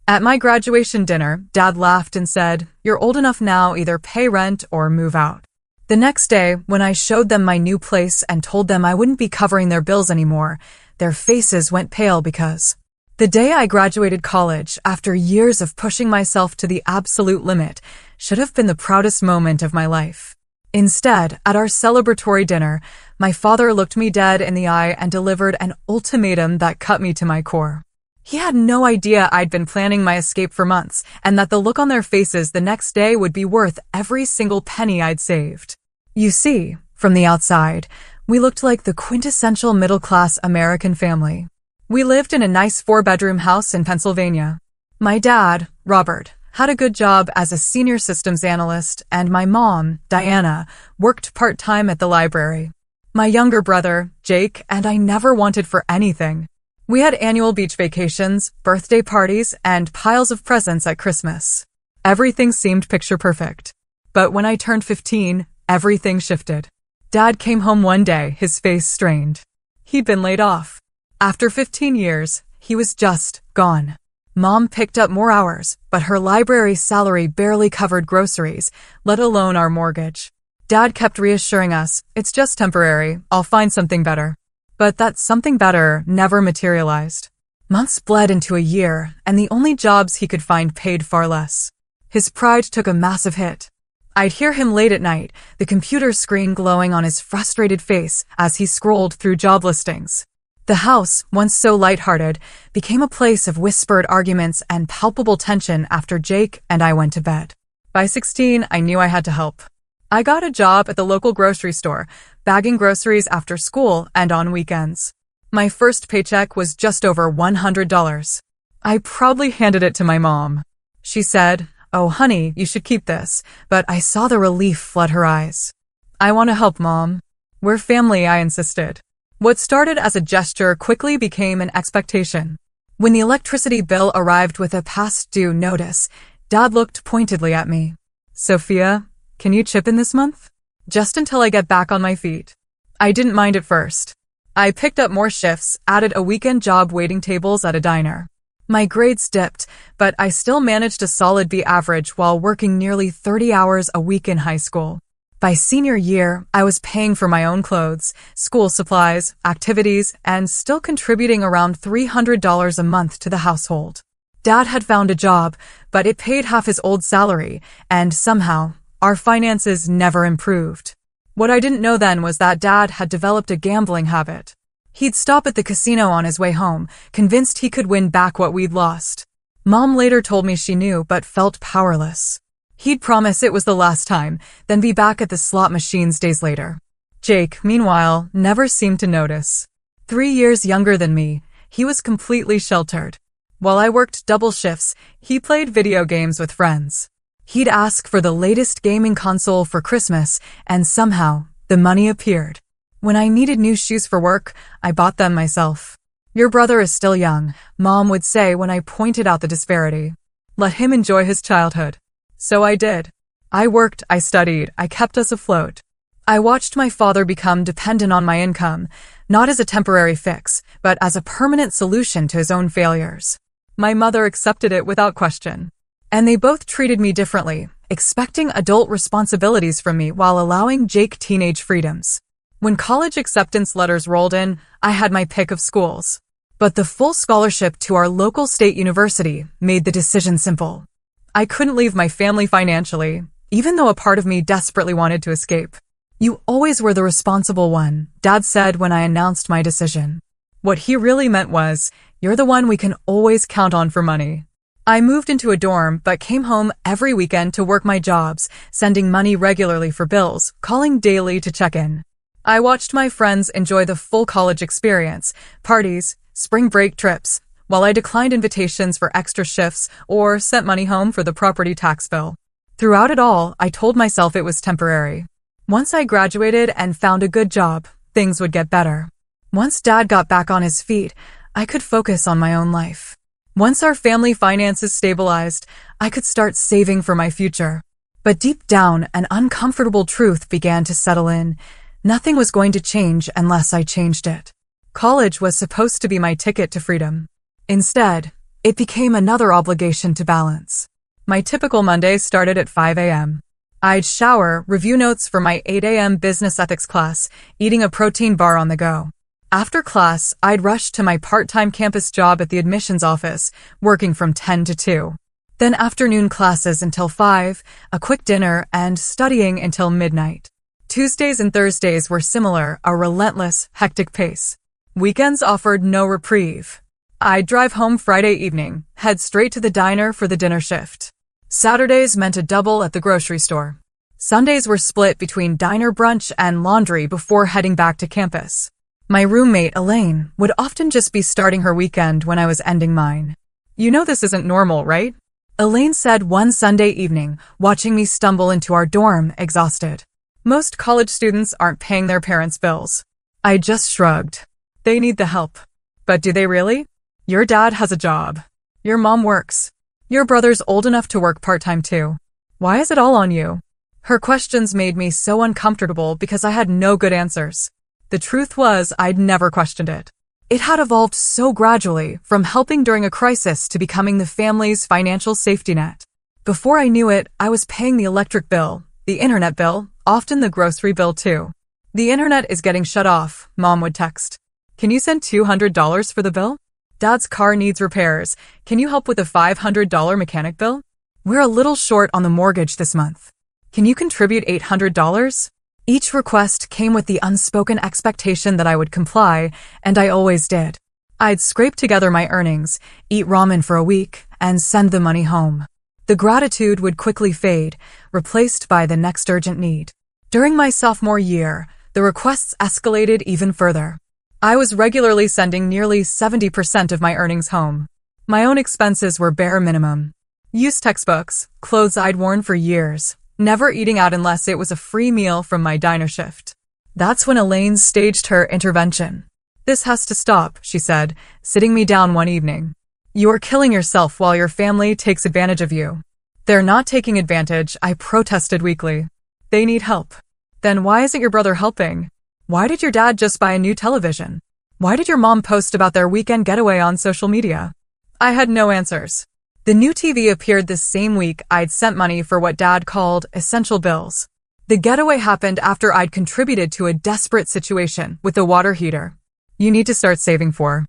At my graduation dinner, Dad laughed and said, "You're old enough now, either pay rent or move out." The next day, when I showed them my new place and told them I wouldn't be covering their bills anymore, their faces went pale because the day I graduated college, after years of pushing myself to the absolute limit, should have been the proudest moment of my life. Instead, at our celebratory dinner, my father looked me dead in the eye and delivered an ultimatum that cut me to my core. He had no idea I'd been planning my escape for months, and that the look on their faces the next day would be worth every single penny I'd saved. You see, from the outside, we looked like the quintessential middle-class American family. We lived in a nice 4-bedroom house in Pennsylvania. My dad, Robert, had a good job as a senior systems analyst, and my mom, Diana, worked part-time at the library. My younger brother, Jake, and I never wanted for anything. We had annual beach vacations, birthday parties, and piles of presents at Christmas. Everything seemed picture perfect. But when I turned 15, everything shifted. Dad came home one day, his face strained. He'd been laid off. After 15 years, he was just gone. Mom picked up more hours, but her library salary barely covered groceries, let alone our mortgage. Dad kept reassuring us, "It's just temporary, I'll find something better." But that something better never materialized. Months bled into a year, and the only jobs he could find paid far less. His pride took a massive hit. I'd hear him late at night, the computer screen glowing on his frustrated face as he scrolled through job listings. The house, once so lighthearted, became a place of whispered arguments and palpable tension after Jake and I went to bed. By 16, I knew I had to help. I got a job at the local grocery store, bagging groceries after school and on weekends. My first paycheck was just over $100. I proudly handed it to my mom. She said, "Oh, honey, you should keep this," but I saw the relief flood her eyes. "I want to help, Mom. We're family," I insisted. What started as a gesture quickly became an expectation. When the electricity bill arrived with a past due notice, Dad looked pointedly at me. "Sophia, can you chip in this month? Just until I get back on my feet." I didn't mind at first. I picked up more shifts, added a weekend job waiting tables at a diner. My grades dipped, but I still managed a solid B average while working nearly 30 hours a week in high school. By senior year, I was paying for my own clothes, school supplies, activities, and still contributing around $300 a month to the household. Dad had found a job, but it paid half his old salary, and somehow, our finances never improved. What I didn't know then was that Dad had developed a gambling habit. He'd stop at the casino on his way home, convinced he could win back what we'd lost. Mom later told me she knew but felt powerless. He'd promise it was the last time, then be back at the slot machines days later. Jake, meanwhile, never seemed to notice. 3 years younger than me, he was completely sheltered. While I worked double shifts, he played video games with friends. He'd ask for the latest gaming console for Christmas, and somehow, the money appeared. When I needed new shoes for work, I bought them myself. "Your brother is still young," Mom would say when I pointed out the disparity. "Let him enjoy his childhood." So I did. I worked, I studied, I kept us afloat. I watched my father become dependent on my income, not as a temporary fix, but as a permanent solution to his own failures. My mother accepted it without question. And they both treated me differently, expecting adult responsibilities from me while allowing Jake teenage freedoms. When college acceptance letters rolled in, I had my pick of schools. But the full scholarship to our local state university made the decision simple. I couldn't leave my family financially, even though a part of me desperately wanted to escape. "You always were the responsible one," Dad said when I announced my decision. What he really meant was, "You're the one we can always count on for money." I moved into a dorm but came home every weekend to work my jobs, sending money regularly for bills, calling daily to check in. I watched my friends enjoy the full college experience, parties, spring break trips, while I declined invitations for extra shifts or sent money home for the property tax bill. Throughout it all, I told myself it was temporary. Once I graduated and found a good job, things would get better. Once Dad got back on his feet, I could focus on my own life. Once our family finances stabilized, I could start saving for my future. But deep down, an uncomfortable truth began to settle in. Nothing was going to change unless I changed it. College was supposed to be my ticket to freedom. Instead, It became another obligation to balance. My typical Monday started at 5 a.m. I'd shower, review notes for my 8 a.m. business ethics class, eating a protein bar on the go. After class, I'd rush to my part-time campus job at the admissions office, working from 10 to 2. Then afternoon classes until 5, a quick dinner, and studying until midnight. Tuesdays and Thursdays were similar, a relentless, hectic pace. Weekends offered no reprieve. I'd drive home Friday evening, head straight to the diner for the dinner shift. Saturdays meant a double at the grocery store. Sundays were split between diner brunch and laundry before heading back to campus. My roommate, Elaine, would often just be starting her weekend when I was ending mine. "You know this isn't normal, right?" Elaine said one Sunday evening, watching me stumble into our dorm, exhausted. "Most college students aren't paying their parents' bills." I just shrugged. "They need the help." "But do they really? Your dad has a job. Your mom works. Your brother's old enough to work part-time too. Why is it all on you?" Her questions made me so uncomfortable because I had no good answers. The truth was, I'd never questioned it. It had evolved so gradually, from helping during a crisis to becoming the family's financial safety net. Before I knew it, I was paying the electric bill, the internet bill, often the grocery bill too. "The internet is getting shut off," Mom would text. "Can you send $200 for the bill?" "Dad's car needs repairs. Can you help with a $500 mechanic bill?" "We're a little short on the mortgage this month. Can you contribute $800? Each request came with the unspoken expectation that I would comply, and I always did. I'd scrape together my earnings, eat ramen for a week, and send the money home. The gratitude would quickly fade, replaced by the next urgent need. During my sophomore year, the requests escalated even further. I was regularly sending nearly 70% of my earnings home. My own expenses were bare minimum. Used textbooks, clothes I'd worn for years, never eating out unless it was a free meal from my diner shift. That's when Elaine staged her intervention. "This has to stop," she said, sitting me down one evening. "You're killing yourself while your family takes advantage of you." "They're not taking advantage," I protested weakly. "They need help." "Then why isn't your brother helping? Why did your dad just buy a new television? Why did your mom post about their weekend getaway on social media?" I had no answers. The new TV appeared the same week I'd sent money for what Dad called essential bills. The getaway happened after I'd contributed to a desperate situation with the water heater. "You need to start saving for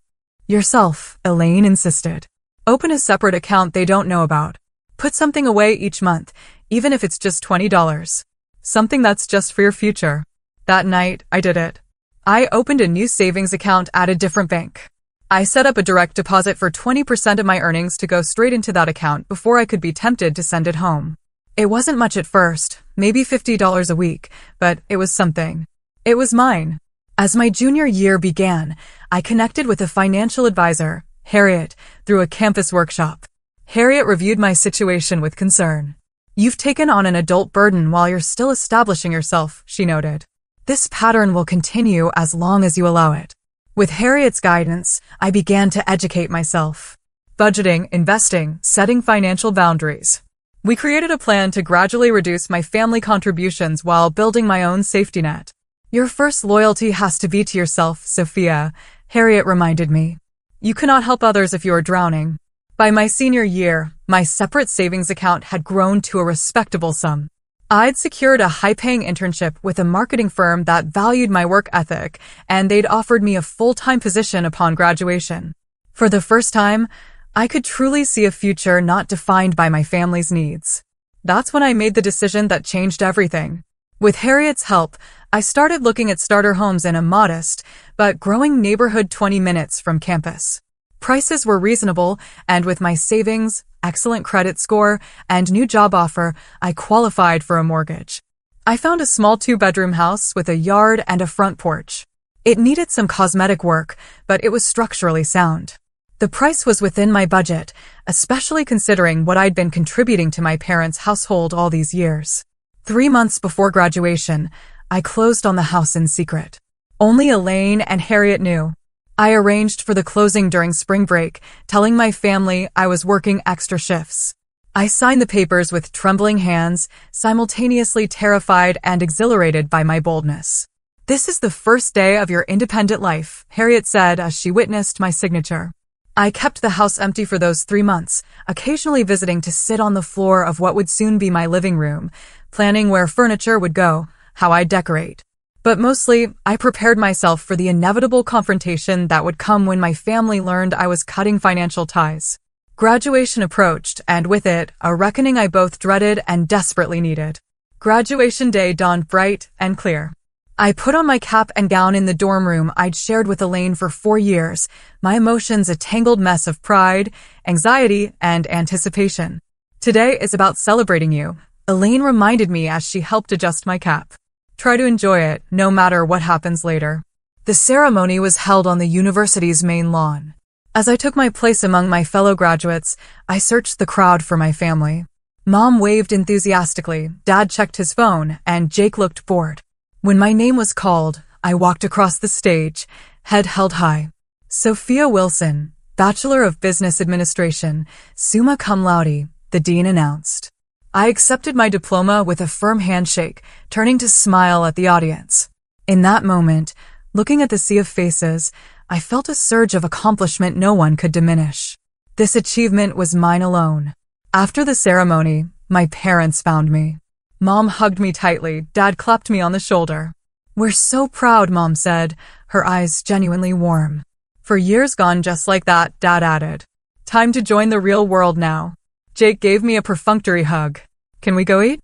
yourself," Elaine insisted. "Open a separate account they don't know about. Put something away each month, even if it's just $20. Something that's just for your future." That night, I did it. I opened a new savings account at a different bank. I set up a direct deposit for 20% of my earnings to go straight into that account before I could be tempted to send it home. It wasn't much at first, maybe $50 a week, but it was something. It was mine. As my junior year began, I connected with a financial advisor, Harriet, through a campus workshop. Harriet reviewed my situation with concern. "You've taken on an adult burden while you're still establishing yourself," she noted. "This pattern will continue as long as you allow it." With Harriet's guidance, I began to educate myself. Budgeting, investing, setting financial boundaries. We created a plan to gradually reduce my family contributions while building my own safety net. "Your first loyalty has to be to yourself, Sophia," Harriet reminded me. "You cannot help others if you are drowning." By my senior year, my separate savings account had grown to a respectable sum. I'd secured a high-paying internship with a marketing firm that valued my work ethic, and they'd offered me a full-time position upon graduation. For the first time, I could truly see a future not defined by my family's needs. That's when I made the decision that changed everything. With Harriet's help, I started looking at starter homes in a modest but growing neighborhood 20 minutes from campus. Prices were reasonable, and with my savings, excellent credit score, and new job offer, I qualified for a mortgage. I found a small 2-bedroom house with a yard and a front porch. It needed some cosmetic work, but it was structurally sound. The price was within my budget, especially considering what I'd been contributing to my parents' household all these years. 3 months before graduation, I closed on the house in secret. Only Elaine and Harriet knew. I arranged for the closing during spring break, telling my family I was working extra shifts. I signed the papers with trembling hands, simultaneously terrified and exhilarated by my boldness. "This is the first day of your independent life," Harriet said as she witnessed my signature. I kept the house empty for those 3 months, occasionally visiting to sit on the floor of what would soon be my living room, planning where furniture would go, how I'd decorate. But mostly, I prepared myself for the inevitable confrontation that would come when my family learned I was cutting financial ties. Graduation approached, and with it, a reckoning I both dreaded and desperately needed. Graduation day dawned bright and clear. I put on my cap and gown in the dorm room I'd shared with Elaine for 4 years, my emotions a tangled mess of pride, anxiety, and anticipation. Today is about celebrating you, Elaine reminded me as she helped adjust my cap. Try to enjoy it, no matter what happens later. The ceremony was held on the university's main lawn. As I took my place among my fellow graduates, I searched the crowd for my family. Mom waved enthusiastically, Dad checked his phone, and Jake looked bored. When my name was called, I walked across the stage, head held high. Sophia Wilson, Bachelor of Business Administration, summa cum laude, the dean announced. I accepted my diploma with a firm handshake, turning to smile at the audience. In that moment, looking at the sea of faces, I felt a surge of accomplishment no one could diminish. This achievement was mine alone. After the ceremony, my parents found me. Mom hugged me tightly, Dad clapped me on the shoulder. We're so proud, Mom said, her eyes genuinely warm. For years gone just like that, Dad added. Time to join the real world now. Jake gave me a perfunctory hug. Can we go eat?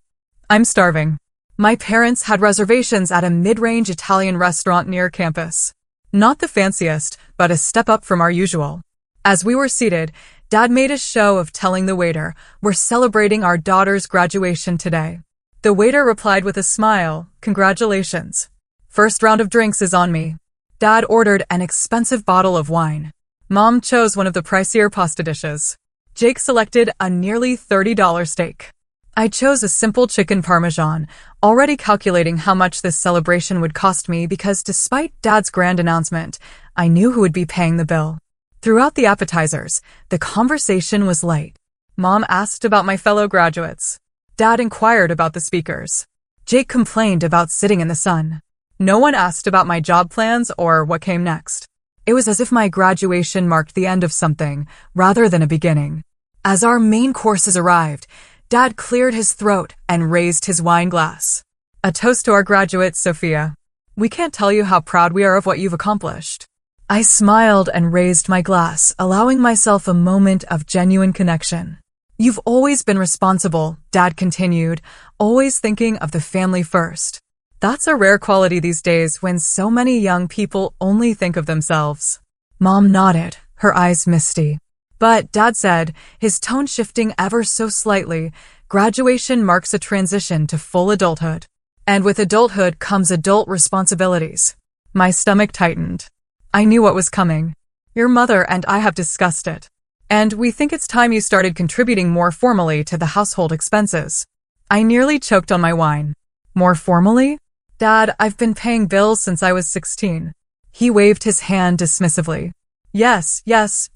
I'm starving. My parents had reservations at a mid-range Italian restaurant near campus. Not the fanciest, but a step up from our usual. As we were seated, Dad made a show of telling the waiter, we're celebrating our daughter's graduation today. The waiter replied with a smile, congratulations. First round of drinks is on me. Dad ordered an expensive bottle of wine. Mom chose one of the pricier pasta dishes. Jake selected a nearly $30 steak. I chose a simple chicken parmesan, already calculating how much this celebration would cost me because despite Dad's grand announcement, I knew who would be paying the bill. Throughout the appetizers, the conversation was light. Mom asked about my fellow graduates. Dad inquired about the speakers. Jake complained about sitting in the sun. No one asked about my job plans or what came next. It was as if my graduation marked the end of something, rather than a beginning. As our main courses arrived, Dad cleared his throat and raised his wine glass. A toast to our graduates, Sophia. We can't tell you how proud we are of what you've accomplished. I smiled and raised my glass, allowing myself a moment of genuine connection. You've always been responsible, Dad continued, always thinking of the family first. That's a rare quality these days when so many young people only think of themselves. Mom nodded, her eyes misty. But, Dad said, his tone shifting ever so slightly, graduation marks a transition to full adulthood. And with adulthood comes adult responsibilities. My stomach tightened. I knew what was coming. Your mother and I have discussed it. And we think it's time you started contributing more formally to the household expenses. I nearly choked on my wine. More formally? Dad, I've been paying bills since I was 16. He waved his hand dismissively. Yes,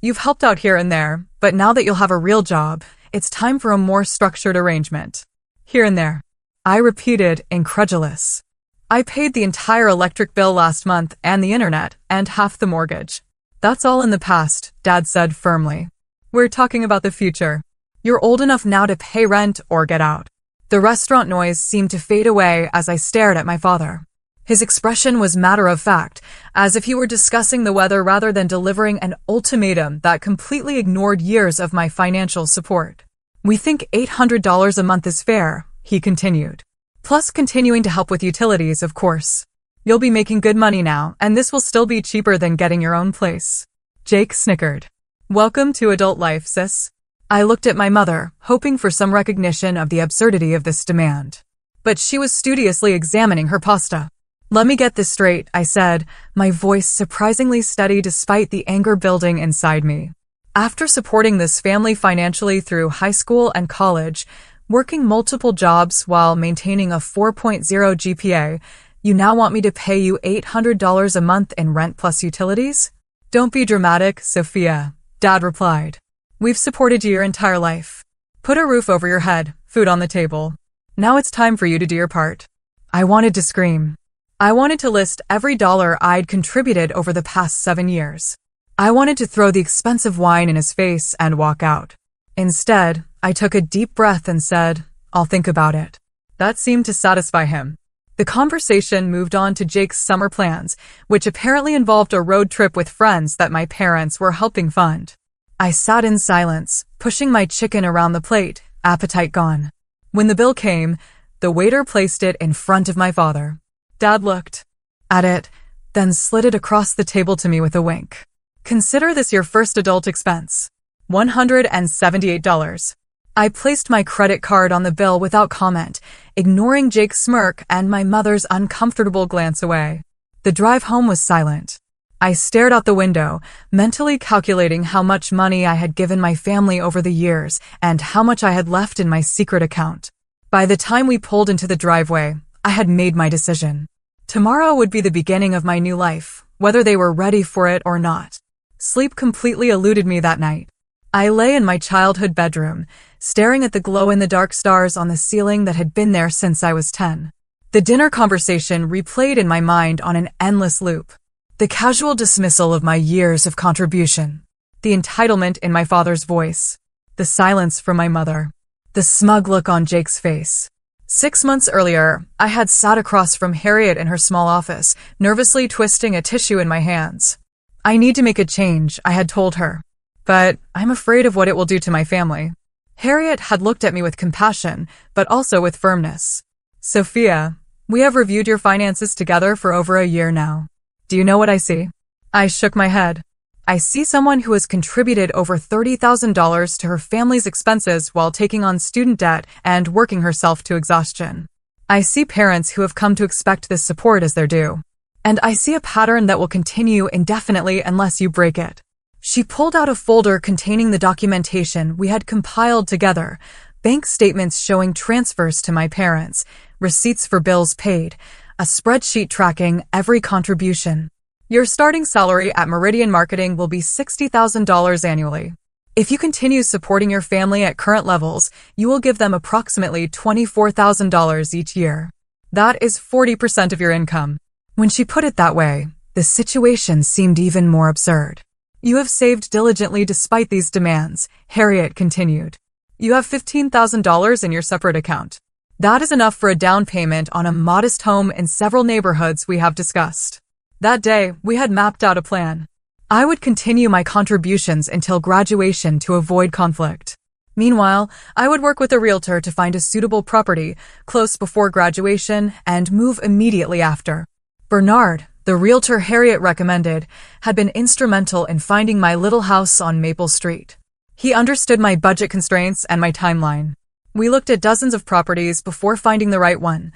you've helped out here and there, but now that you'll have a real job, it's time for a more structured arrangement. Here and there. I repeated, incredulous. I paid the entire electric bill last month and the internet, and half the mortgage. That's all in the past, Dad said firmly. We're talking about the future. You're old enough now to pay rent or get out. The restaurant noise seemed to fade away as I stared at my father. His expression was matter-of-fact, as if he were discussing the weather rather than delivering an ultimatum that completely ignored years of my financial support. We think $800 a month is fair, he continued. Plus continuing to help with utilities, of course. You'll be making good money now, and this will still be cheaper than getting your own place. Jake snickered. Welcome to adult life, sis. I looked at my mother, hoping for some recognition of the absurdity of this demand. But she was studiously examining her pasta. Let me get this straight, I said, my voice surprisingly steady despite the anger building inside me. After supporting this family financially through high school and college, working multiple jobs while maintaining a 4.0 GPA, you now want me to pay you $800 a month in rent plus utilities? Don't be dramatic, Sophia, Dad replied. We've supported you your entire life. Put a roof over your head, food on the table. Now it's time for you to do your part. I wanted to scream. I wanted to list every dollar I'd contributed over the past 7 years. I wanted to throw the expensive wine in his face and walk out. Instead, I took a deep breath and said, "I'll think about it." That seemed to satisfy him. The conversation moved on to Jake's summer plans, which apparently involved a road trip with friends that my parents were helping fund. I sat in silence, pushing my chicken around the plate, appetite gone. When the bill came, the waiter placed it in front of my father. Dad looked at it, then slid it across the table to me with a wink. "Consider this your first adult expense. $178. I placed my credit card on the bill without comment, ignoring Jake's smirk and my mother's uncomfortable glance away. The drive home was silent. I stared out the window, mentally calculating how much money I had given my family over the years and how much I had left in my secret account. By the time we pulled into the driveway, I had made my decision. Tomorrow would be the beginning of my new life, whether they were ready for it or not. Sleep completely eluded me that night. I lay in my childhood bedroom, staring at the glow-in-the-dark stars on the ceiling that had been there since I was 10. The dinner conversation replayed in my mind on an endless loop. The casual dismissal of my years of contribution. The entitlement in my father's voice. The silence from my mother. The smug look on Jake's face. 6 months earlier, I had sat across from Harriet in her small office, nervously twisting a tissue in my hands. "I need to make a change," I had told her. "But I'm afraid of what it will do to my family." Harriet had looked at me with compassion, but also with firmness. "Sophia, we have reviewed your finances together for over a year now. Do you know what I see?" I shook my head. "I see someone who has contributed over $30,000 to her family's expenses while taking on student debt and working herself to exhaustion. I see parents who have come to expect this support as their due. And I see a pattern that will continue indefinitely unless you break it." She pulled out a folder containing the documentation we had compiled together, bank statements showing transfers to my parents, receipts for bills paid, a spreadsheet tracking every contribution. "Your starting salary at Meridian Marketing will be $60,000 annually. If you continue supporting your family at current levels, you will give them approximately $24,000 each year. That is 40% of your income." When she put it that way, the situation seemed even more absurd. "You have saved diligently despite these demands," Harriet continued. "You have $15,000 in your separate account. That is enough for a down payment on a modest home in several neighborhoods we have discussed." That day, we had mapped out a plan. I would continue my contributions until graduation to avoid conflict. Meanwhile, I would work with a realtor to find a suitable property close before graduation and move immediately after. Bernard, the realtor Harriet recommended, had been instrumental in finding my little house on Maple Street. He understood my budget constraints and my timeline. We looked at dozens of properties before finding the right one.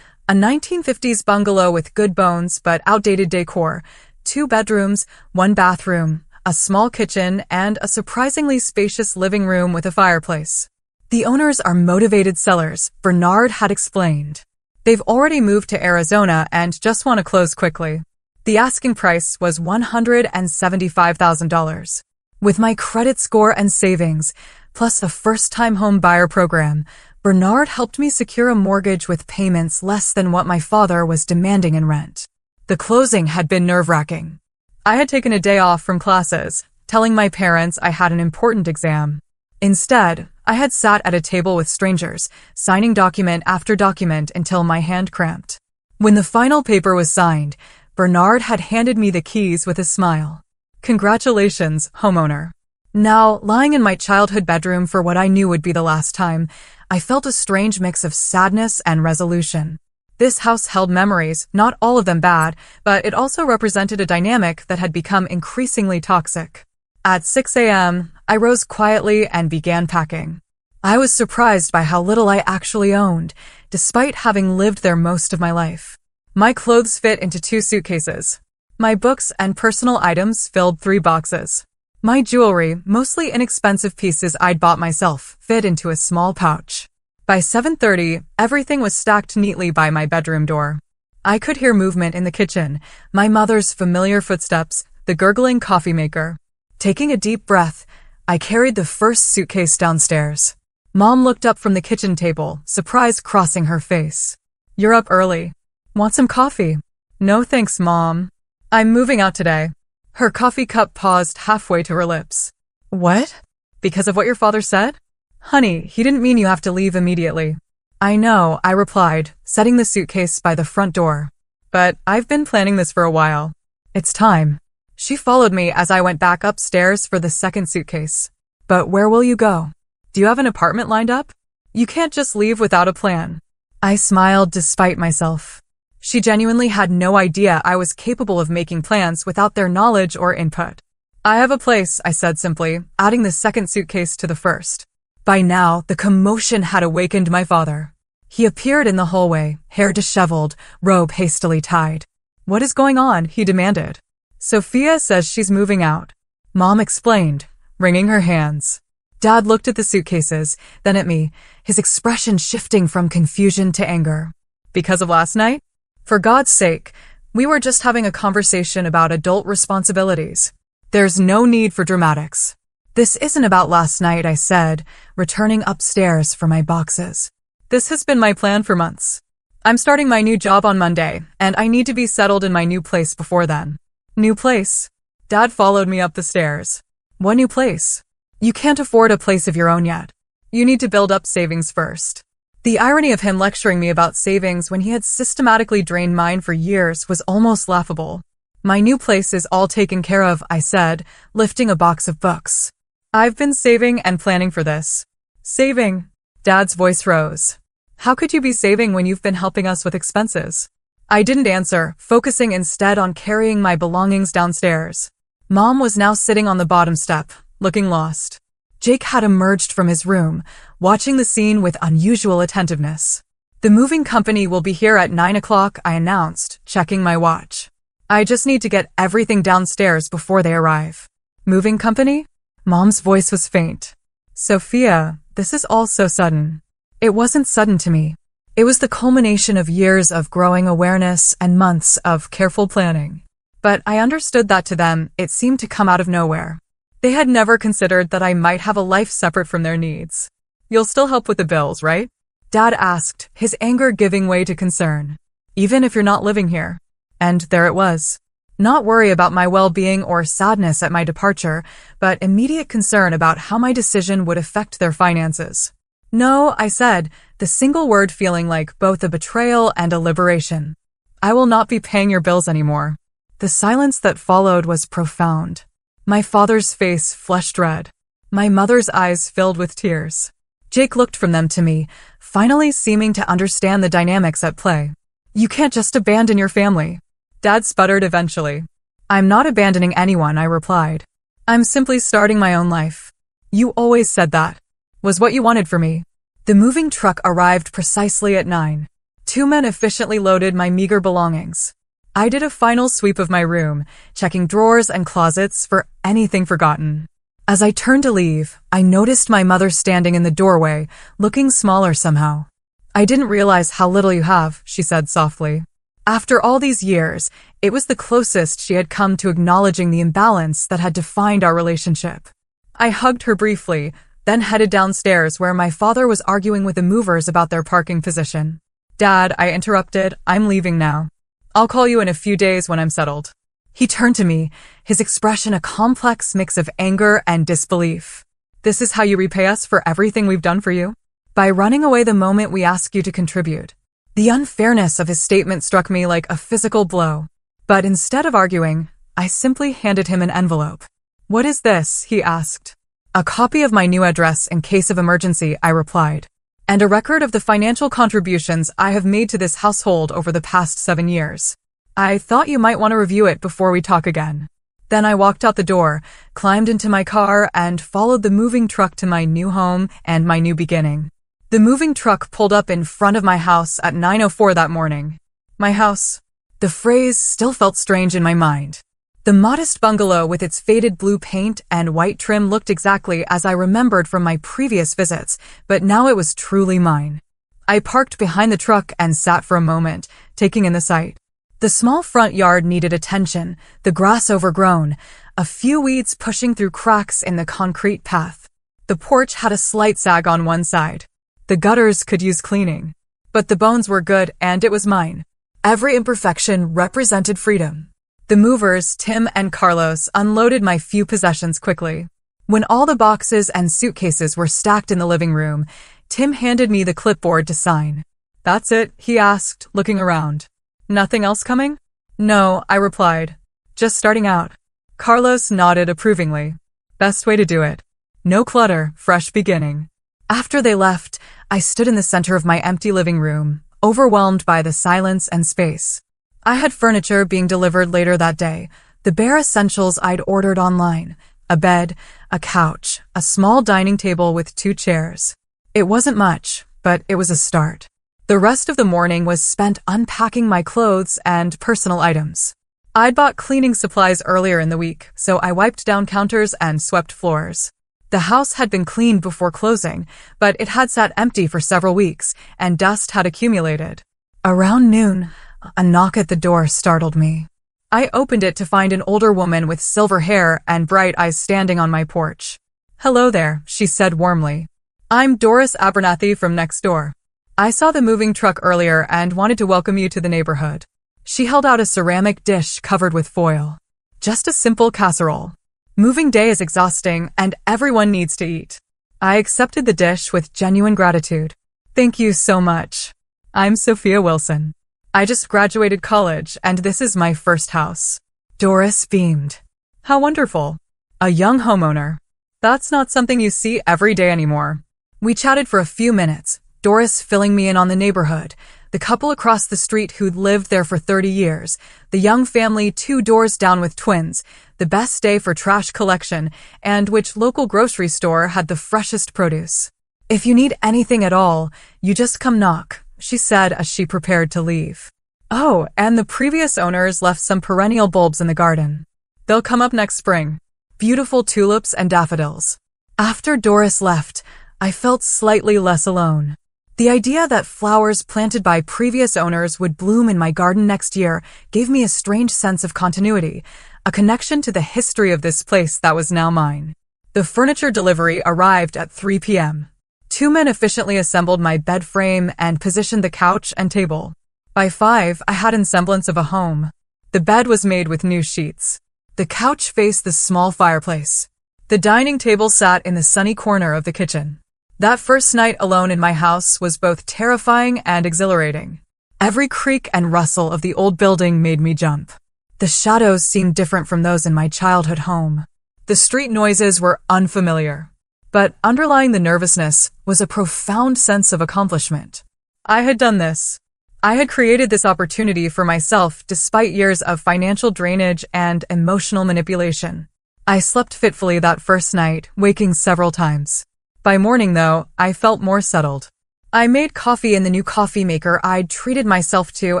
A 1950s bungalow with good bones but outdated decor, 2 bedrooms, 1 bathroom, a small kitchen, and a surprisingly spacious living room with a fireplace. "The owners are motivated sellers," Bernard had explained. "They've already moved to Arizona and just want to close quickly." The asking price was $175,000. With my credit score and savings, plus a first-time home buyer program, Bernard helped me secure a mortgage with payments less than what my father was demanding in rent. The closing had been nerve-wracking. I had taken a day off from classes, telling my parents I had an important exam. Instead, I had sat at a table with strangers, signing document after document until my hand cramped. When the final paper was signed, Bernard had handed me the keys with a smile. "Congratulations, homeowner." Now, lying in my childhood bedroom for what I knew would be the last time, I felt a strange mix of sadness and resolution. This house held memories, not all of them bad, but it also represented a dynamic that had become increasingly toxic. At 6 a.m., I rose quietly and began packing. I was surprised by how little I actually owned, despite having lived there most of my life. My clothes fit into 2 suitcases. My books and personal items filled 3 boxes. My jewelry, mostly inexpensive pieces I'd bought myself, fit into a small pouch. By 7:30, everything was stacked neatly by my bedroom door. I could hear movement in the kitchen, my mother's familiar footsteps, the gurgling coffee maker. Taking a deep breath, I carried the first suitcase downstairs. Mom looked up from the kitchen table, surprise crossing her face. "You're up early. Want some coffee?" "No thanks, Mom. I'm moving out today." Her coffee cup paused halfway to her lips. What? Because of what your father said? Honey, he didn't mean you have to leave immediately. I know, I replied, setting the suitcase by the front door. But I've been planning this for a while. It's time. She followed me as I went back upstairs for the second suitcase. But where will you go? Do you have an apartment lined up? You can't just leave without a plan. I smiled despite myself. She genuinely had no idea I was capable of making plans without their knowledge or input. I have a place, I said simply, adding the second suitcase to the first. By now, the commotion had awakened my father. He appeared in the hallway, hair disheveled, robe hastily tied. What is going on? He demanded. Sophia says she's moving out. Mom explained, wringing her hands. Dad looked at the suitcases, then at me, his expression shifting from confusion to anger. Because of last night? For God's sake, we were just having a conversation about adult responsibilities. There's no need for dramatics. This isn't about last night, I said, returning upstairs for my boxes. This has been my plan for months. I'm starting my new job on Monday, and I need to be settled in my new place before then. New place? Dad followed me up the stairs. What new place? You can't afford a place of your own yet. You need to build up savings first. The irony of him lecturing me about savings when he had systematically drained mine for years was almost laughable. My new place is all taken care of, I said, lifting a box of books. I've been saving and planning for this. Saving? Dad's voice rose. How could you be saving when you've been helping us with expenses? I didn't answer, focusing instead on carrying my belongings downstairs. Mom was now sitting on the bottom step, looking lost. Jake had emerged from his room, watching the scene with unusual attentiveness. The moving company will be here at 9 o'clock, I announced, checking my watch. I just need to get everything downstairs before they arrive. Moving company? Mom's voice was faint. Sophia, this is all so sudden. It wasn't sudden to me. It was the culmination of years of growing awareness and months of careful planning. But I understood that to them, it seemed to come out of nowhere. They had never considered that I might have a life separate from their needs. You'll still help with the bills, right? Dad asked, his anger giving way to concern. Even if you're not living here. And there it was. Not worry about my well-being or sadness at my departure, but immediate concern about how my decision would affect their finances. No, I said, the single word feeling like both a betrayal and a liberation. I will not be paying your bills anymore. The silence that followed was profound. My father's face flushed red. My mother's eyes filled with tears. Jake looked from them to me, finally seeming to understand the dynamics at play. You can't just abandon your family. Dad sputtered eventually. I'm not abandoning anyone, I replied. I'm simply starting my own life. You always said that. Was what you wanted for me. The moving truck arrived precisely at 9. 2 men efficiently loaded my meager belongings. I did a final sweep of my room, checking drawers and closets for anything forgotten. As I turned to leave, I noticed my mother standing in the doorway, looking smaller somehow. I didn't realize how little you have, she said softly. After all these years, it was the closest she had come to acknowledging the imbalance that had defined our relationship. I hugged her briefly, then headed downstairs where my father was arguing with the movers about their parking position. Dad, I interrupted, I'm leaving now. I'll call you in a few days when I'm settled. He turned to me, his expression a complex mix of anger and disbelief. This is how you repay us for everything we've done for you? By running away the moment we ask you to contribute. The unfairness of his statement struck me like a physical blow. But instead of arguing, I simply handed him an envelope. What is this? He asked. A copy of my new address in case of emergency, I replied. And a record of the financial contributions I have made to this household over the past 7 years. I thought you might want to review it before we talk again. Then I walked out the door, climbed into my car, and followed the moving truck to my new home and my new beginning. The moving truck pulled up in front of my house at 9:04 that morning. My house. The phrase still felt strange in my mind. The modest bungalow with its faded blue paint and white trim looked exactly as I remembered from my previous visits, but now it was truly mine. I parked behind the truck and sat for a moment, taking in the sight. The small front yard needed attention, the grass overgrown, a few weeds pushing through cracks in the concrete path. The porch had a slight sag on one side. The gutters could use cleaning. But the bones were good and it was mine. Every imperfection represented freedom. The movers, Tim and Carlos, unloaded my few possessions quickly. When all the boxes and suitcases were stacked in the living room, Tim handed me the clipboard to sign. "That's it?" he asked, looking around. "Nothing else coming?" "No," I replied. "Just starting out." Carlos nodded approvingly. "Best way to do it. No clutter, fresh beginning." After they left, I stood in the center of my empty living room, overwhelmed by the silence and space. I had furniture being delivered later that day, the bare essentials I'd ordered online: a bed, a couch, a small dining table with 2 chairs. It wasn't much, but it was a start. The rest of the morning was spent unpacking my clothes and personal items. I'd bought cleaning supplies earlier in the week, so I wiped down counters and swept floors. The house had been cleaned before closing, but it had sat empty for several weeks, and dust had accumulated. Around noon, a knock at the door startled me. I opened it to find an older woman with silver hair and bright eyes standing on my porch. "Hello there," she said warmly. "I'm Doris Abernathy from next door. I saw the moving truck earlier and wanted to welcome you to the neighborhood." She held out a ceramic dish covered with foil. "Just a simple casserole. Moving day is exhausting and everyone needs to eat." I accepted the dish with genuine gratitude. "Thank you so much. I'm Sophia Wilson. I just graduated college and this is my first house." Doris beamed. "How wonderful. A young homeowner. That's not something you see every day anymore." We chatted for a few minutes, Doris filling me in on the neighborhood, the couple across the street who'd lived there for 30 years, the young family 2 doors down with twins, the best day for trash collection, and which local grocery store had the freshest produce. "If you need anything at all, you just come knock," she said as she prepared to leave. "Oh, and the previous owners left some perennial bulbs in the garden. They'll come up next spring. Beautiful tulips and daffodils." After Doris left, I felt slightly less alone. The idea that flowers planted by previous owners would bloom in my garden next year gave me a strange sense of continuity, a connection to the history of this place that was now mine. The furniture delivery arrived at 3 p.m. 2 men efficiently assembled my bed frame and positioned the couch and table. By 5, I had a semblance of a home. The bed was made with new sheets. The couch faced the small fireplace. The dining table sat in the sunny corner of the kitchen. That first night alone in my house was both terrifying and exhilarating. Every creak and rustle of the old building made me jump. The shadows seemed different from those in my childhood home. The street noises were unfamiliar. But underlying the nervousness was a profound sense of accomplishment. I had done this. I had created this opportunity for myself despite years of financial drainage and emotional manipulation. I slept fitfully that first night, waking several times. By morning, though, I felt more settled. I made coffee in the new coffee maker I'd treated myself to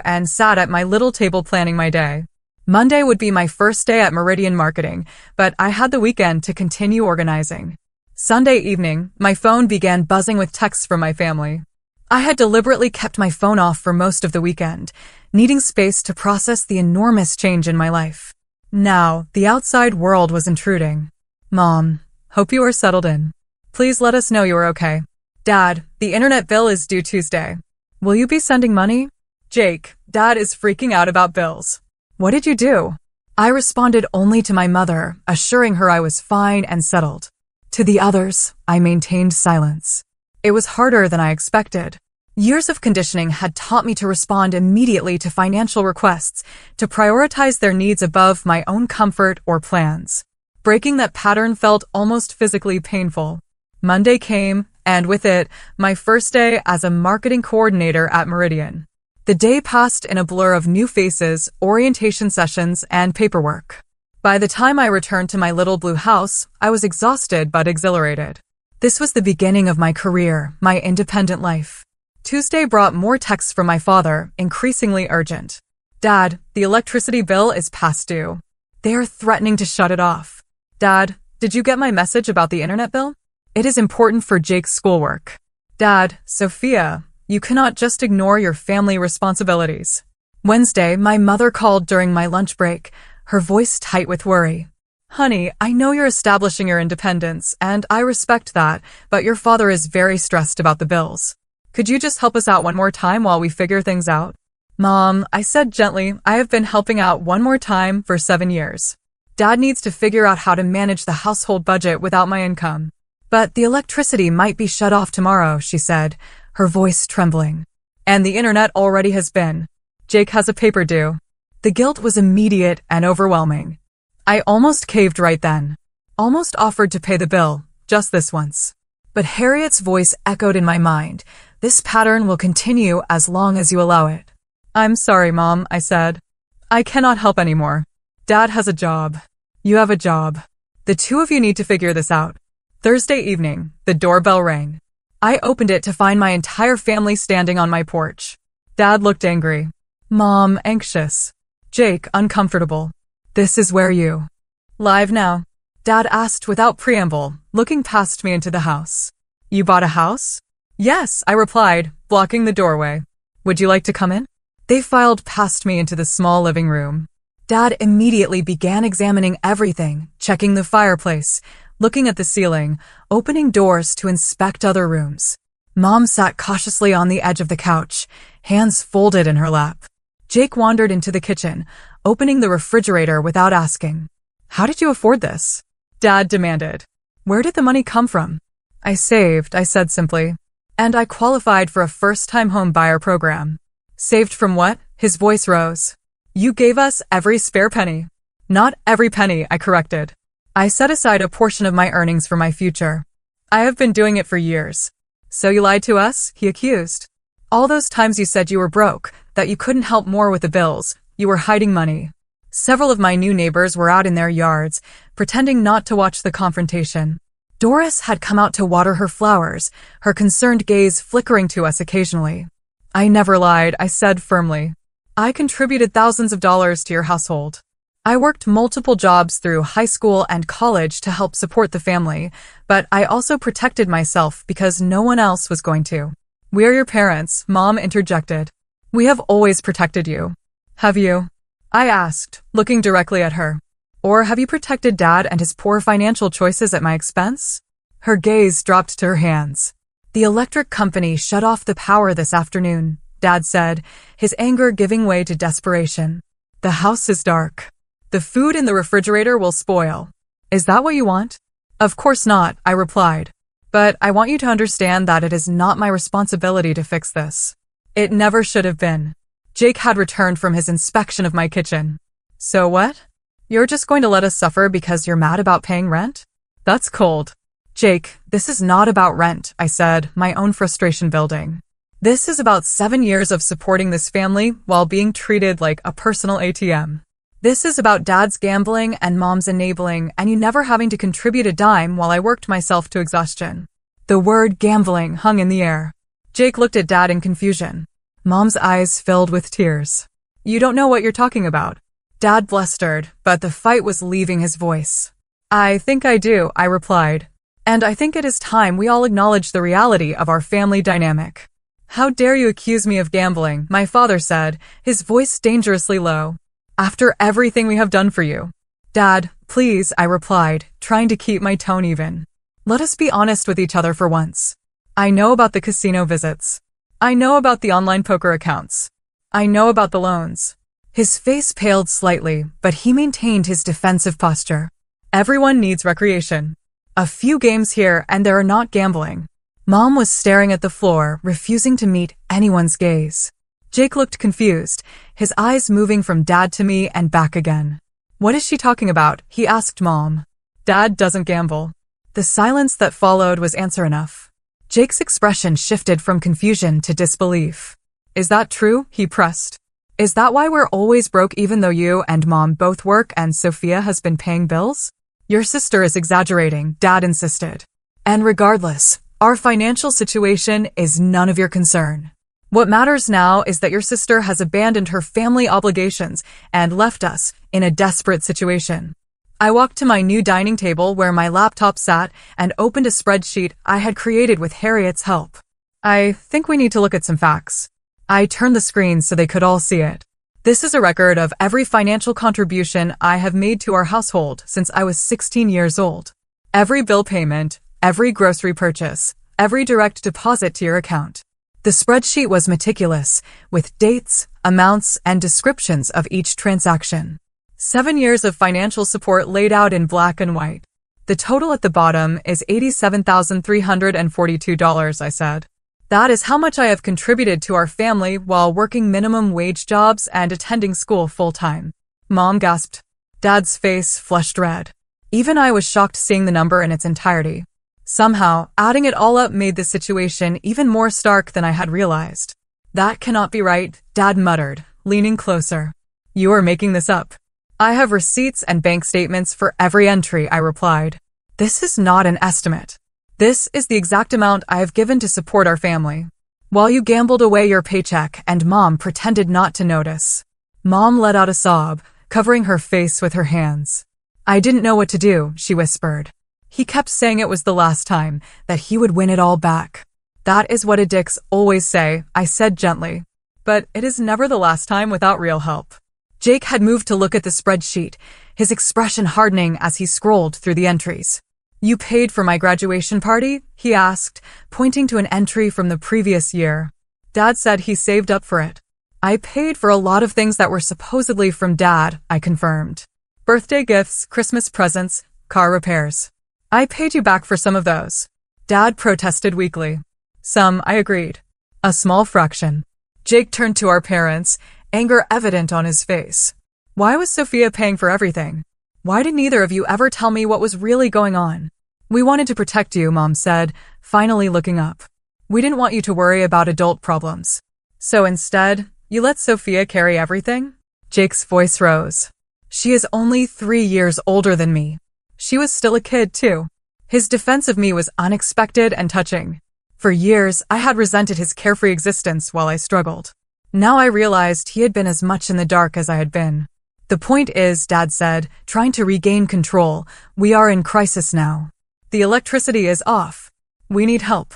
and sat at my little table planning my day. Monday would be my first day at Meridian Marketing, but I had the weekend to continue organizing. Sunday evening, my phone began buzzing with texts from my family. I had deliberately kept my phone off for most of the weekend, needing space to process the enormous change in my life. Now, the outside world was intruding. "Mom, hope you are settled in. Please let us know you are okay." "Dad, the internet bill is due Tuesday. Will you be sending money?" "Jake, Dad is freaking out about bills. What did you do?" I responded only to my mother, assuring her I was fine and settled. To the others, I maintained silence. It was harder than I expected. Years of conditioning had taught me to respond immediately to financial requests, to prioritize their needs above my own comfort or plans. Breaking that pattern felt almost physically painful. Monday came, and with it, my first day as a marketing coordinator at Meridian. The day passed in a blur of new faces, orientation sessions, and paperwork. By the time I returned to my little blue house, I was exhausted but exhilarated. This was the beginning of my career, my independent life. Tuesday brought more texts from my father, increasingly urgent. "Dad, the electricity bill is past due. They are threatening to shut it off." "Dad, did you get my message about the internet bill? It is important for Jake's schoolwork." "Dad, Sophia, you cannot just ignore your family responsibilities." Wednesday, my mother called during my lunch break, her voice tight with worry. "Honey, I know you're establishing your independence, and I respect that, but your father is very stressed about the bills. Could you just help us out one more time while we figure things out?" Mom, I said gently, I have been helping out one more time for 7 years. Dad needs to figure out how to manage the household budget without my income. But the electricity might be shut off tomorrow, she said, her voice trembling. And the internet already has been. Jake has a paper due. The guilt was immediate and overwhelming. I almost caved right then. Almost offered to pay the bill, just this once. But Harriet's voice echoed in my mind. This pattern will continue as long as you allow it. I'm sorry, Mom, I said. I cannot help anymore. Dad has a job. You have a job. The two of you need to figure this out. Thursday evening, the doorbell rang. I opened it to find my entire family standing on my porch. Dad looked angry. Mom, anxious. Jake, uncomfortable. This is where you... Live now? Dad asked without preamble, looking past me into the house. You bought a house? Yes, I replied, blocking the doorway. Would you like to come in? They filed past me into the small living room. Dad immediately began examining everything, checking the fireplace, looking at the ceiling, opening doors to inspect other rooms. Mom sat cautiously on the edge of the couch, hands folded in her lap. Jake wandered into the kitchen, opening the refrigerator without asking. How did you afford this? Dad demanded. Where did the money come from? I saved, I said simply. And I qualified for a first-time home buyer program. Saved from what? His voice rose. You gave us every spare penny. Not every penny, I corrected. I set aside a portion of my earnings for my future. I have been doing it for years. So you lied to us? He accused. All those times you said you were broke, that you couldn't help more with the bills, you were hiding money. Several of my new neighbors were out in their yards, pretending not to watch the confrontation. Doris had come out to water her flowers, her concerned gaze flickering to us occasionally. I never lied, I said firmly. I contributed thousands of dollars to your household. I worked multiple jobs through high school and college to help support the family, but I also protected myself because no one else was going to. We are your parents, Mom interjected. We have always protected you. Have you? I asked, looking directly at her. Or have you protected Dad and his poor financial choices at my expense? Her gaze dropped to her hands. The electric company shut off the power this afternoon, Dad said, his anger giving way to desperation. The house is dark. The food in the refrigerator will spoil. Is that what you want? Of course not, I replied. But I want you to understand that it is not my responsibility to fix this. It never should have been. Jake had returned from his inspection of my kitchen. So what? You're just going to let us suffer because you're mad about paying rent? That's cold. Jake, this is not about rent, I said, my own frustration building. This is about 7 years of supporting this family while being treated like a personal ATM. This is about Dad's gambling and Mom's enabling and you never having to contribute a dime while I worked myself to exhaustion. The word gambling hung in the air. Jake looked at Dad in confusion. Mom's eyes filled with tears. You don't know what you're talking about. Dad blustered, but the fight was leaving his voice. I think I do, I replied. And I think it is time we all acknowledge the reality of our family dynamic. How dare you accuse me of gambling, my father said, his voice dangerously low. After everything we have done for you. Dad, please, I replied, trying to keep my tone even. Let us be honest with each other for once. I know about the casino visits. I know about the online poker accounts. I know about the loans. His face paled slightly, but he maintained his defensive posture. Everyone needs recreation. A few games here and there are not gambling. Mom was staring at the floor, refusing to meet anyone's gaze. Jake looked confused, his eyes moving from Dad to me and back again. What is she talking about? He asked Mom. Dad doesn't gamble. The silence that followed was answer enough. Jake's expression shifted from confusion to disbelief. Is that true? He pressed. Is that why we're always broke even though you and Mom both work and Sophia has been paying bills? Your sister is exaggerating, Dad insisted. And regardless, our financial situation is none of your concern. What matters now is that your sister has abandoned her family obligations and left us in a desperate situation. I walked to my new dining table where my laptop sat and opened a spreadsheet I had created with Harriet's help. I think we need to look at some facts. I turned the screen so they could all see it. This is a record of every financial contribution I have made to our household since I was 16 years old. Every bill payment, every grocery purchase, every direct deposit to your account. The spreadsheet was meticulous, with dates, amounts, and descriptions of each transaction. 7 years of financial support laid out in black and white. The total at the bottom is $87,342, I said. That is how much I have contributed to our family while working minimum wage jobs and attending school full-time. Mom gasped. Dad's face flushed red. Even I was shocked seeing the number in its entirety. Somehow, adding it all up made the situation even more stark than I had realized. That cannot be right, Dad muttered, leaning closer. You are making this up. I have receipts and bank statements for every entry, I replied. This is not an estimate. This is the exact amount I have given to support our family. While you gambled away your paycheck and Mom pretended not to notice. Mom let out a sob, covering her face with her hands. I didn't know what to do, she whispered. He kept saying it was the last time, that he would win it all back. That is what addicts always say, I said gently. But it is never the last time without real help. Jake had moved to look at the spreadsheet, his expression hardening as he scrolled through the entries. You paid for my graduation party? He asked, pointing to an entry from the previous year. Dad said he saved up for it. I paid for a lot of things that were supposedly from Dad, I confirmed. Birthday gifts, Christmas presents, car repairs. I paid you back for some of those. Dad protested weakly. Some, I agreed. A small fraction. Jake turned to our parents, anger evident on his face. Why was Sophia paying for everything? Why did neither of you ever tell me what was really going on? We wanted to protect you, Mom said, finally looking up. We didn't want you to worry about adult problems. So instead, you let Sophia carry everything? Jake's voice rose. She is only 3 years older than me. She was still a kid, too. His defense of me was unexpected and touching. For years, I had resented his carefree existence while I struggled. Now I realized he had been as much in the dark as I had been. The point is, Dad said, trying to regain control, we are in crisis now. The electricity is off. We need help.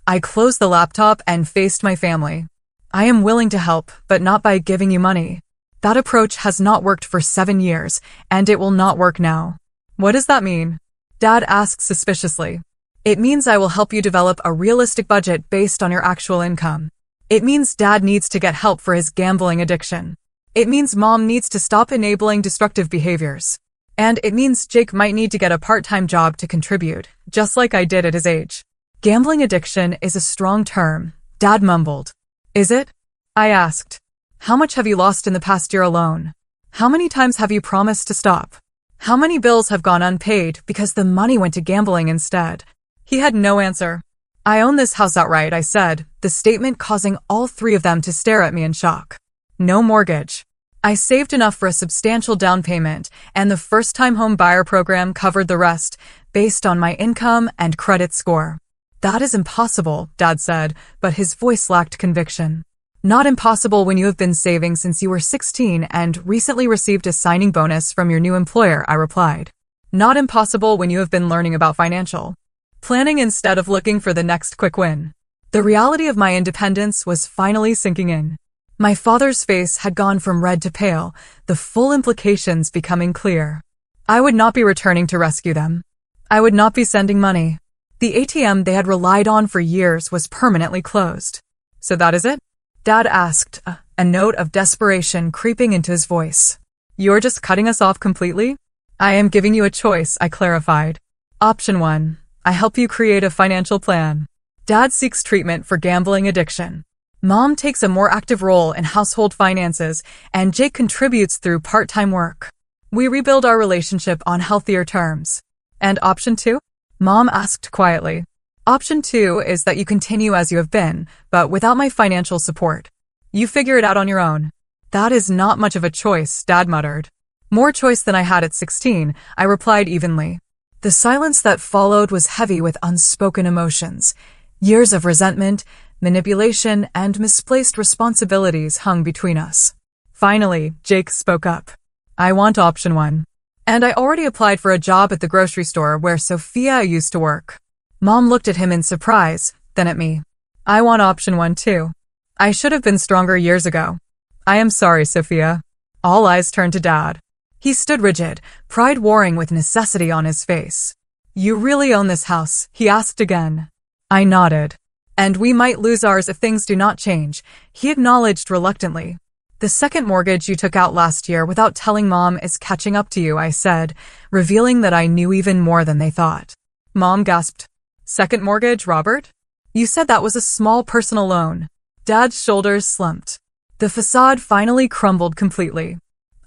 I closed the laptop and faced my family. I am willing to help, but not by giving you money. That approach has not worked for 7 years, and it will not work now. What does that mean? Dad asked suspiciously. It means I will help you develop a realistic budget based on your actual income. It means Dad needs to get help for his gambling addiction. It means Mom needs to stop enabling destructive behaviors. And it means Jake might need to get a part-time job to contribute, just like I did at his age. Gambling addiction is a strong term, Dad mumbled. Is it? I asked. How much have you lost in the past year alone? How many times have you promised to stop? How many bills have gone unpaid because the money went to gambling instead? He had no answer. I own this house outright, I said, the statement causing all 3 of them to stare at me in shock. No mortgage. I saved enough for a substantial down payment, and the first-time home buyer program covered the rest, based on my income and credit score. That is impossible, Dad said, but his voice lacked conviction. Not impossible when you have been saving since you were 16 and recently received a signing bonus from your new employer, I replied. Not impossible when you have been learning about financial planning instead of looking for the next quick win. The reality of my independence was finally sinking in. My father's face had gone from red to pale, the full implications becoming clear. I would not be returning to rescue them. I would not be sending money. The ATM they had relied on for years was permanently closed. So that is it? Dad asked, a note of desperation creeping into his voice. You're just cutting us off completely? I am giving you a choice, I clarified. Option 1. I help you create a financial plan. Dad seeks treatment for gambling addiction. Mom takes a more active role in household finances, and Jake contributes through part-time work. We rebuild our relationship on healthier terms. And option 2? Mom asked quietly. Option 2 is that you continue as you have been, but without my financial support. You figure it out on your own. That is not much of a choice, Dad muttered. More choice than I had at 16, I replied evenly. The silence that followed was heavy with unspoken emotions. Years of resentment, manipulation, and misplaced responsibilities hung between us. Finally, Jake spoke up. I want option 1. And I already applied for a job at the grocery store where Sophia used to work. Mom looked at him in surprise, then at me. I want option 1 too. I should have been stronger years ago. I am sorry, Sophia. All eyes turned to Dad. He stood rigid, pride warring with necessity on his face. You really own this house? He asked again. I nodded. And we might lose ours if things do not change, he acknowledged reluctantly. The second mortgage you took out last year without telling Mom is catching up to you, I said, revealing that I knew even more than they thought. Mom gasped. Second mortgage, Robert? You said that was a small personal loan. Dad's shoulders slumped. The facade finally crumbled completely.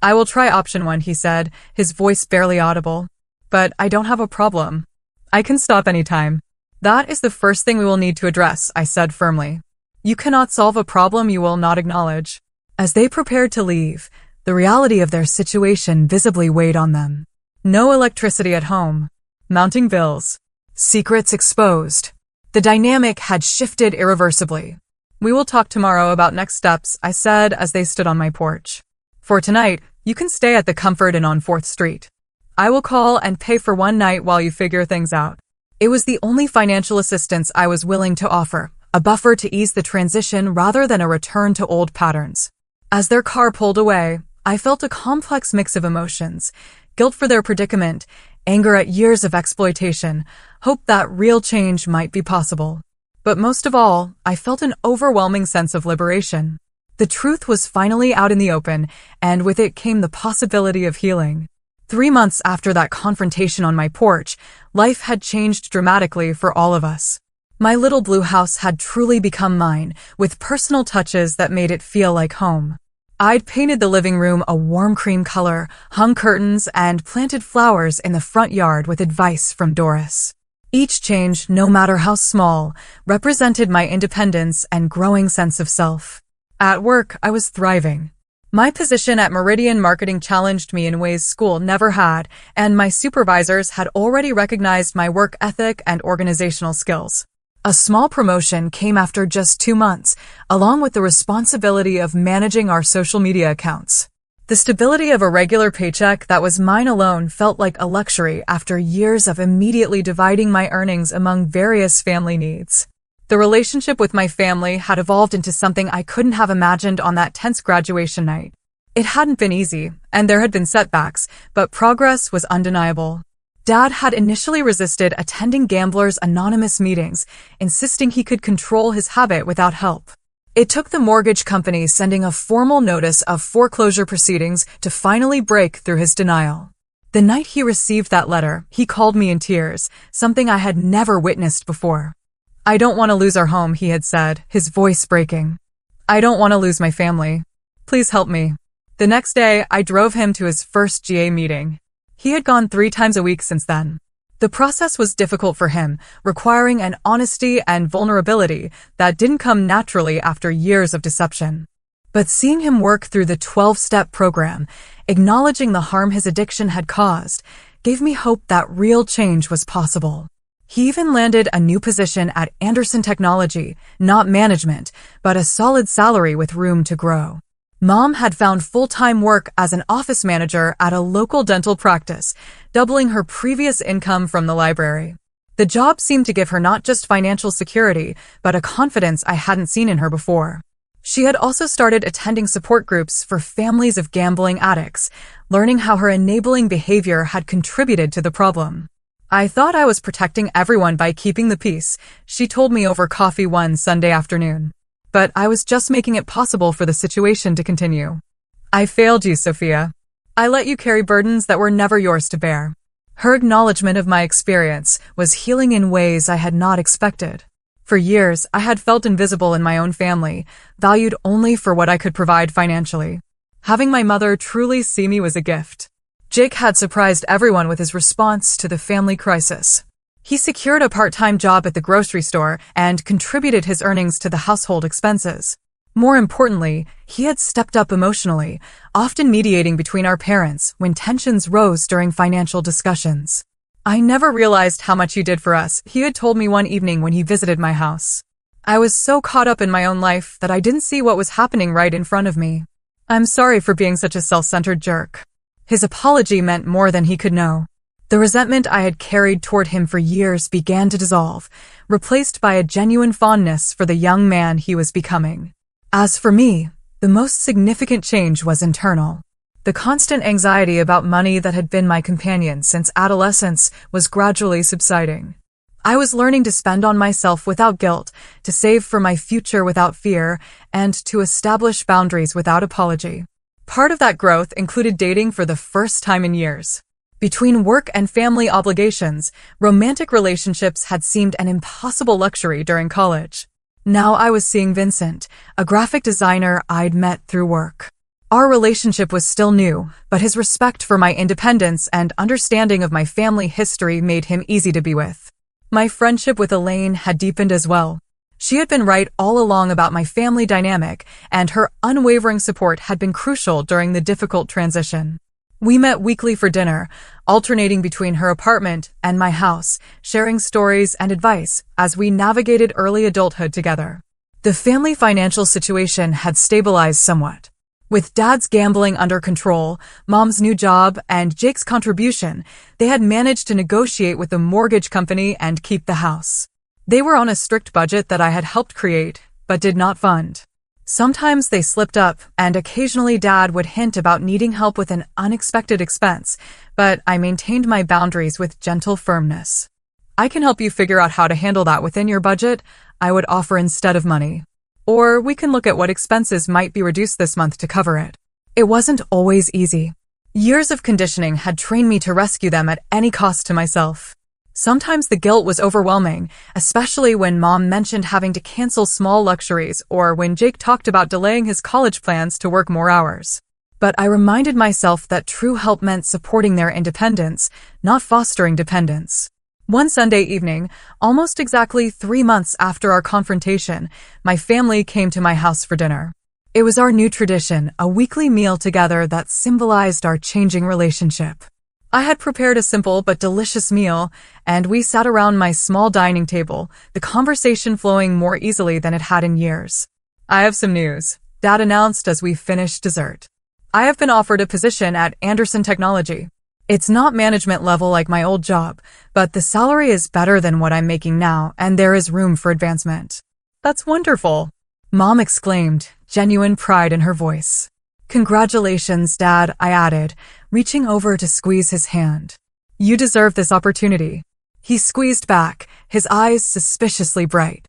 I will try option 1, he said, his voice barely audible. But I don't have a problem. I can stop anytime. That is the first thing we will need to address, I said firmly. You cannot solve a problem you will not acknowledge. As they prepared to leave, the reality of their situation visibly weighed on them. No electricity at home. Mounting bills. Secrets exposed. The dynamic had shifted irreversibly. We will talk tomorrow about next steps, I said as they stood on my porch. For tonight, you can stay at the Comfort Inn on 4th Street. I will call and pay for one night while you figure things out. It was the only financial assistance I was willing to offer, a buffer to ease the transition rather than a return to old patterns. As their car pulled away, I felt a complex mix of emotions: guilt for their predicament, anger at years of exploitation, hope that real change might be possible. But most of all, I felt an overwhelming sense of liberation. The truth was finally out in the open, and with it came the possibility of healing. 3 months after that confrontation on my porch, life had changed dramatically for all of us. My little blue house had truly become mine, with personal touches that made it feel like home. I'd painted the living room a warm cream color, hung curtains, and planted flowers in the front yard with advice from Doris. Each change, no matter how small, represented my independence and growing sense of self. At work, I was thriving. My position at Meridian Marketing challenged me in ways school never had, and my supervisors had already recognized my work ethic and organizational skills. A small promotion came after just 2 months, along with the responsibility of managing our social media accounts. The stability of a regular paycheck that was mine alone felt like a luxury after years of immediately dividing my earnings among various family needs. The relationship with my family had evolved into something I couldn't have imagined on that tense graduation night. It hadn't been easy, and there had been setbacks, but progress was undeniable. Dad had initially resisted attending Gamblers Anonymous meetings, insisting he could control his habit without help. It took the mortgage company sending a formal notice of foreclosure proceedings to finally break through his denial. The night he received that letter, he called me in tears, something I had never witnessed before. I don't want to lose our home, he had said, his voice breaking. I don't want to lose my family. Please help me. The next day, I drove him to his first GA meeting. He had gone 3 times a week since then. The process was difficult for him, requiring an honesty and vulnerability that didn't come naturally after years of deception. But seeing him work through the 12-step program, acknowledging the harm his addiction had caused, gave me hope that real change was possible. He even landed a new position at Anderson Technology, not management, but a solid salary with room to grow. Mom had found full-time work as an office manager at a local dental practice, doubling her previous income from the library. The job seemed to give her not just financial security, but a confidence I hadn't seen in her before. She had also started attending support groups for families of gambling addicts, learning how her enabling behavior had contributed to the problem. I thought I was protecting everyone by keeping the peace, she told me over coffee one Sunday afternoon. But I was just making it possible for the situation to continue. I failed you, Sophia. I let you carry burdens that were never yours to bear. Her acknowledgement of my experience was healing in ways I had not expected. For years, I had felt invisible in my own family, valued only for what I could provide financially. Having my mother truly see me was a gift. Jake had surprised everyone with his response to the family crisis. He secured a part-time job at the grocery store and contributed his earnings to the household expenses. More importantly, he had stepped up emotionally, often mediating between our parents when tensions rose during financial discussions. I never realized how much you did for us, he had told me one evening when he visited my house. I was so caught up in my own life that I didn't see what was happening right in front of me. I'm sorry for being such a self-centered jerk. His apology meant more than he could know. The resentment I had carried toward him for years began to dissolve, replaced by a genuine fondness for the young man he was becoming. As for me, the most significant change was internal. The constant anxiety about money that had been my companion since adolescence was gradually subsiding. I was learning to spend on myself without guilt, to save for my future without fear, and to establish boundaries without apology. Part of that growth included dating for the first time in years. Between work and family obligations, romantic relationships had seemed an impossible luxury during college. Now I was seeing Vincent, a graphic designer I'd met through work. Our relationship was still new, but his respect for my independence and understanding of my family history made him easy to be with. My friendship with Elaine had deepened as well. She had been right all along about my family dynamic, and her unwavering support had been crucial during the difficult transition. We met weekly for dinner, alternating between her apartment and my house, sharing stories and advice as we navigated early adulthood together. The family financial situation had stabilized somewhat. With Dad's gambling under control, Mom's new job, and Jake's contribution, they had managed to negotiate with the mortgage company and keep the house. They were on a strict budget that I had helped create, but did not fund. Sometimes they slipped up, and occasionally Dad would hint about needing help with an unexpected expense, but I maintained my boundaries with gentle firmness. "I can help you figure out how to handle that within your budget," I would offer instead of money. "Or we can look at what expenses might be reduced this month to cover it." It wasn't always easy. Years of conditioning had trained me to rescue them at any cost to myself. Sometimes the guilt was overwhelming, especially when Mom mentioned having to cancel small luxuries or when Jake talked about delaying his college plans to work more hours. But I reminded myself that true help meant supporting their independence, not fostering dependence. One Sunday evening, almost exactly 3 months after our confrontation, my family came to my house for dinner. It was our new tradition, a weekly meal together that symbolized our changing relationship. I had prepared a simple but delicious meal, and we sat around my small dining table, the conversation flowing more easily than it had in years. "I have some news," Dad announced as we finished dessert. "I have been offered a position at Anderson Technology. It's not management level like my old job, but the salary is better than what I'm making now, and there is room for advancement." "That's wonderful," Mom exclaimed, genuine pride in her voice. "Congratulations, Dad," I added, reaching over to squeeze his hand. "You deserve this opportunity." He squeezed back, his eyes suspiciously bright.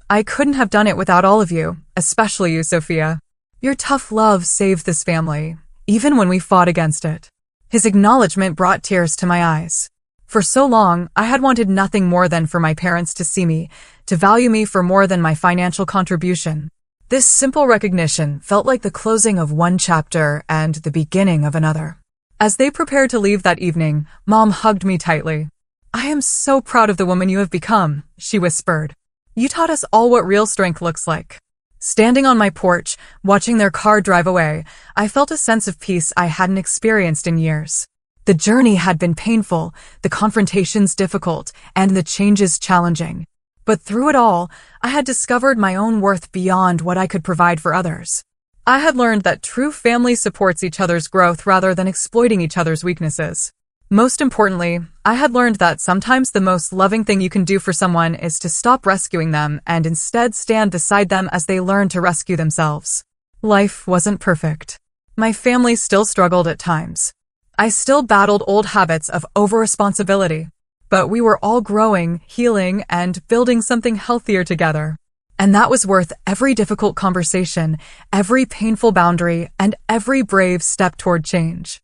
"I couldn't have done it without all of you, especially you, Sophia. Your tough love saved this family, even when we fought against it." His acknowledgement brought tears to my eyes. For so long, I had wanted nothing more than for my parents to see me, to value me for more than my financial contribution. This simple recognition felt like the closing of one chapter and the beginning of another. As they prepared to leave that evening, Mom hugged me tightly. "I am so proud of the woman you have become," she whispered. "You taught us all what real strength looks like." Standing on my porch, watching their car drive away, I felt a sense of peace I hadn't experienced in years. The journey had been painful, the confrontations difficult, and the changes challenging. But through it all, I had discovered my own worth beyond what I could provide for others. I had learned that true family supports each other's growth rather than exploiting each other's weaknesses. Most importantly, I had learned that sometimes the most loving thing you can do for someone is to stop rescuing them and instead stand beside them as they learn to rescue themselves. Life wasn't perfect. My family still struggled at times. I still battled old habits of over-responsibility. But we were all growing, healing, and building something healthier together. And that was worth every difficult conversation, every painful boundary, and every brave step toward change.